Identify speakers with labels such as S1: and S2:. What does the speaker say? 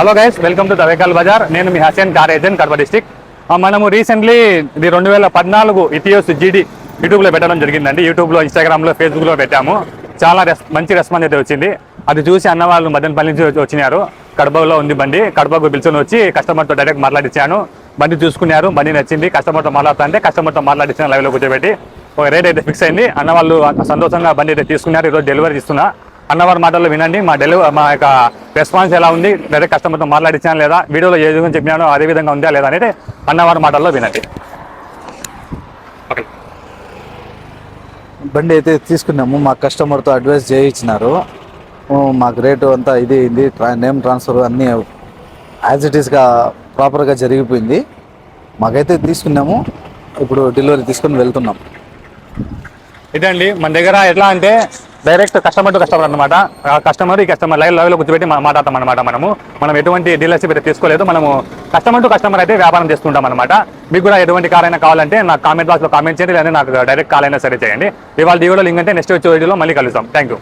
S1: Hello guys, welcome to the vehicle bazaar. నేను మీ Hasan car agent, Kadapa district. మనము recently ఇది 2014 ఇథియోస్ జీడీ యూట్యూబ్లో పెట్టడం జరిగిందండి. యూట్యూబ్లో, ఇన్స్టాగ్రామ్లో, ఫేస్బుక్లో పెట్టాము. చాలా మంచి రెస్పాన్స్ అయితే వచ్చింది. అది చూసి అన్న వాళ్ళు మదనపల్లి నుంచి వచ్చినారు. కడపలో ఉంది బండి, కడపకు పిలుచుని వచ్చి కస్టమర్తో డైరెక్ట్ మాట్లాడించాను. బండి చూసుకున్నారు, బండి నచ్చింది. కస్టమర్తో మాట్లాడుతా అంటే కస్టమర్తో మాట్లాడించాను, లైవ్లో కూర్చోబెట్టి ఒక రేట్ అయితే ఫిక్స్ అయింది. అన్న వాళ్ళు సంతోషంగా బండి అయితే తీసుకున్నారు. ఈరోజు డెలివరీ ఇస్తున్నా. అన్నవారి మాటల్లో వినండి. మా యొక్క రెస్పాన్స్ ఎలా ఉంది, డైరెక్ట్ కస్టమర్తో మాట్లాడించాను లేదా, వీడియోలో ఏ విధంగా చెప్పినానో అదే విధంగా ఉందా లేదా అనేది అన్నవారి మాటల్లో వినండి.
S2: బండి అయితే తీసుకున్నాము. మా కస్టమర్తో అడ్వైస్ చేయించినారు. మాకు రేటు అంతా ఇది నేమ్ ట్రాన్స్ఫర్ అన్నీ యాజ్ ఇట్ ఈస్గా ప్రాపర్గా జరిగిపోయింది. మాకైతే తీసుకున్నాము. ఇప్పుడు డెలివరీ తీసుకొని వెళ్తున్నాం.
S1: ఇదండి మన దగ్గర ఎట్లా అంటే డైరెక్ట్ కస్టమర్ టు కస్టమర్ అనమాట. ఈ కస్టమర్ లైవ్లో కూర్చోబెట్టి మాట్లాడతాం అనమాట. మనం ఎటువంటి డీలర్షిప్ అయితే తీసుకోలేదు. మనము కస్టమర్ టు కస్టమర్ అయితే వ్యాపారం చేసుకుంటాం అనమాట. మీకు కూడా ఎటువంటి కార్ అయినా కావాలంటే నాకు కామెంట్ బాక్స్లో కామెంట్ చేయండి, లేదా నాకు డైరెక్ట్ కాల్ అయినా సరే చేయండి. ఇవాళ వీడియో లింక్ అంటే నెక్స్ట్ వచ్చే వీడియోలో మళ్ళీ కలుస్తాం. Thank you.